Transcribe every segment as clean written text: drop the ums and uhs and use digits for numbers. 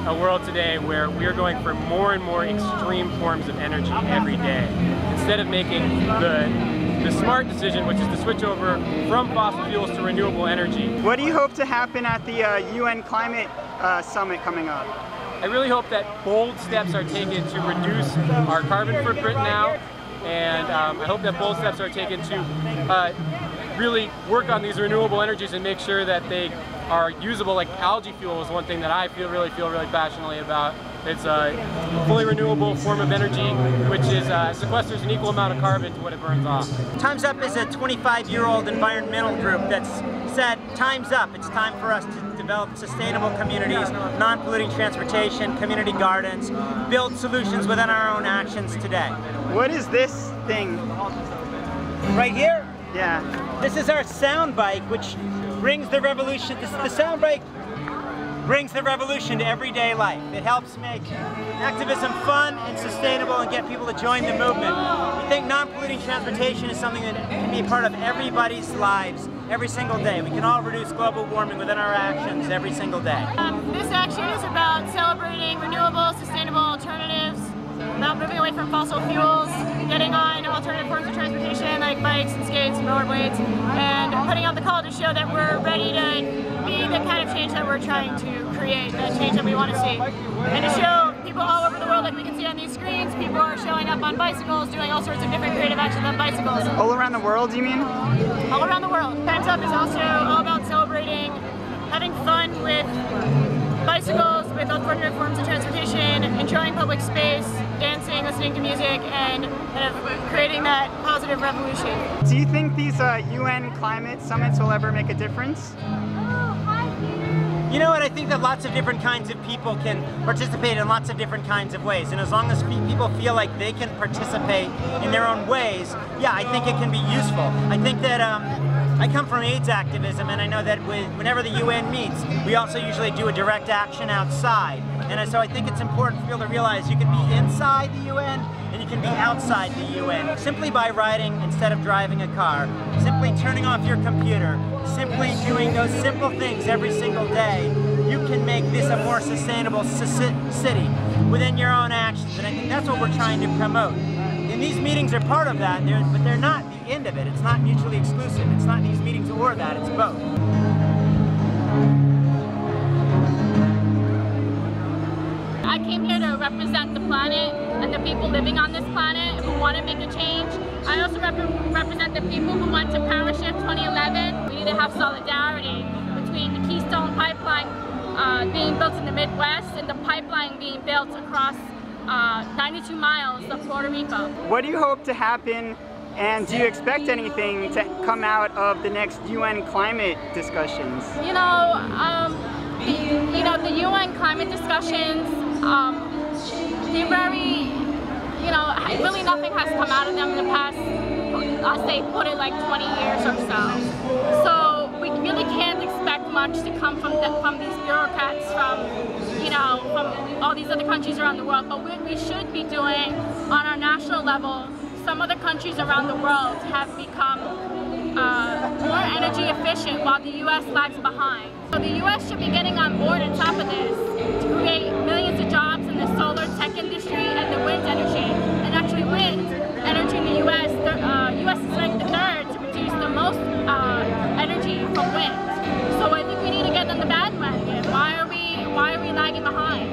a world today where we are going for more and more extreme forms of energy every day. Instead of making the smart decision, which is to switch over from fossil fuels to renewable energy. What do you hope to happen at the UN Climate Summit coming up? I really hope that bold steps are taken to reduce our carbon footprint now, and I hope that bold steps are taken to really work on these renewable energies and make sure that they are usable. Like algae fuel is one thing that I feel really passionately about. It's a fully renewable form of energy which is sequesters an equal amount of carbon to what it burns off. Time's Up is a 25-year-old environmental group that's said, time's up. It's time for us to develop sustainable communities, non-polluting transportation, community gardens, build solutions within our own actions today. What is this thing? Right here? Yeah. This is our sound bike, which brings the revolution. The sound bike brings the revolution to everyday life. It helps make activism fun and sustainable and get people to join the movement. We think non-polluting transportation is something that can be part of everybody's lives every single day. We can all reduce global warming within our actions every single day. This action is about celebrating renewable, sustainable alternatives, about moving away from fossil fuels, getting on alternative forms of transportation like bikes and skates and rollerblades, and putting out the call to show that we're ready to be the kind of change that we're trying to create, the change that we want to see. And to show people all over the world, like we can see on these screens, people are showing up on bicycles, doing all sorts of different creative actions on bicycles. All around the world, you mean? All around the world. Time's Up is also all about celebrating, having fun with bicycles, with alternative forms of transportation, enjoying public space, dancing, listening to music, and kind of creating that positive revolution. Do you think these UN climate summits will ever make a difference? You know what, I think that lots of different kinds of people can participate in lots of different kinds of ways, and as long as people feel like they can participate in their own ways, yeah, I think it can be useful. I think that I come from AIDS activism, and I know that whenever the UN meets, we also usually do a direct action outside. And so I think it's important for people to realize you can be inside the UN and you can be outside the UN. Simply by riding instead of driving a car, simply turning off your computer, simply doing those simple things every single day, you can make this a more sustainable city within your own actions. And I think that's what we're trying to promote. And these meetings are part of that, but they're not the end of it. It's not mutually exclusive. It's not these meetings or that, it's both. I came here to represent the planet and the people living on this planet who want to make a change. I also represent the people who went to Power Shift 2011. We need to have solidarity between the Keystone Pipeline being built in the Midwest and the pipeline being built across 92 miles of Puerto Rico. What do you hope to happen, and do you expect anything to come out of the next UN climate discussions? You know, the UN climate discussions, they're very, really nothing has come out of them in the past, I'll say, put it like 20 years or so. So we really can't expect much to come from these bureaucrats, from all these other countries around the world. But what we should be doing on our national level, some other countries around the world have become more energy efficient while the U.S. lags behind. So the U.S. should be getting on board on top of this to create millions of jobs in the solar tech industry and the wind energy. And actually wind energy in the U.S., U.S. is ranked the third to produce the most energy from wind. So I think we need to get on the bandwagon. Why are we lagging behind?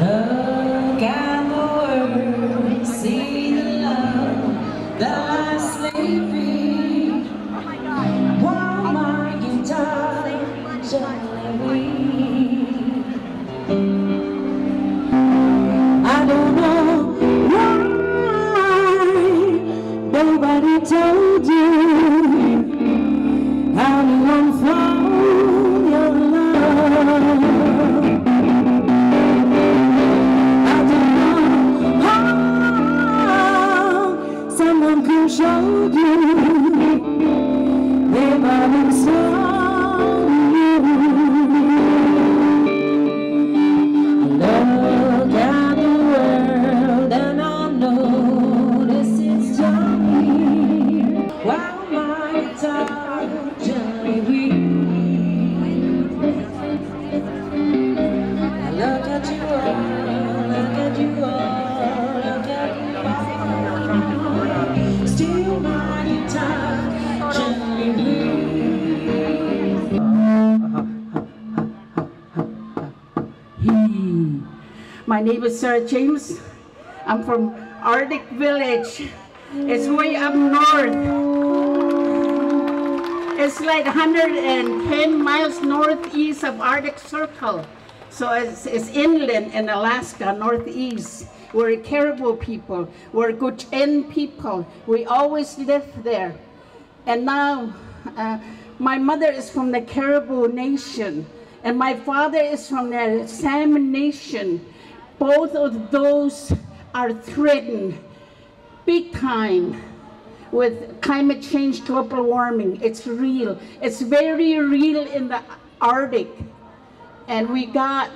Look at the world, see the love that lies sleeping. While my guitar gently weeps. I don't know why nobody told you how to unfold your love. Showed you they might have sold you. Look at the world and I notice it's Johnny while my guitar gently weeps. I look at you. My name is Sarah James. I'm from Arctic Village. It's way up north. It's like 110 miles northeast of Arctic Circle. So it's inland in Alaska, northeast. We're Caribou people. We're Gutchen people. We always lived there. And now, my mother is from the Caribou Nation, and my father is from the Salmon Nation. Both of those are threatened big time with climate change, global warming. It's real. It's very real in the Arctic. And we got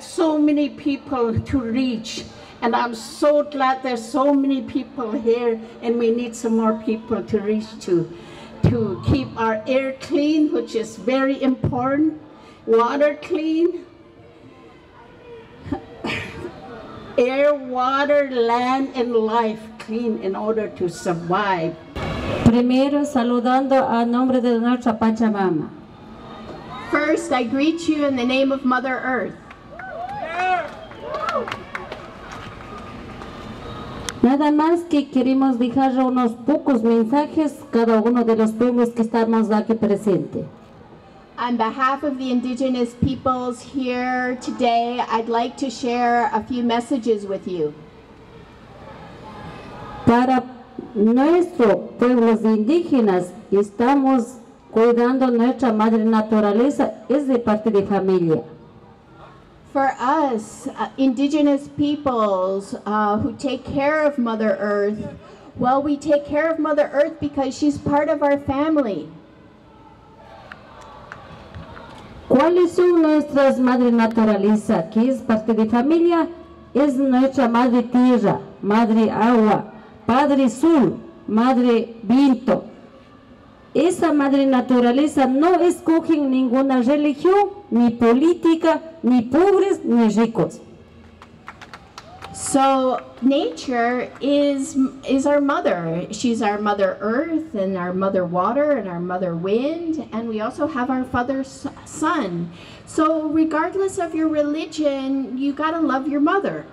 so many people to reach. And I'm so glad there's so many people here, and we need some more people to reach to keep our air clean, which is very important, water clean, air, water, land, and life clean in order to survive. Primero saludando a nombre de nuestra Pachamama. First, I greet you in the name of Mother Earth. Nada más que queremos dejar unos pocos mensajes cada uno de los pueblos que estamos aquí presentes. On behalf of the indigenous peoples here today, I'd like to share a few messages with you. Para nuestros pueblos indígenas, estamos cuidando nuestra madre naturaleza, es de parte de familia. For us, indigenous peoples who take care of Mother Earth, well, we take care of Mother Earth because she's part of our family. ¿Cuáles son nuestras madres naturaleza? Que es parte de familia, es nuestra madre tierra, madre agua, padre sol, madre viento. Esa madre naturaleza no escogen ninguna religión, ni política, ni pobres, ni ricos. So nature is our mother. She's our Mother Earth and our Mother Water and our Mother Wind, and we also have our Father Sun. So regardless of your religion, you gotta love your mother.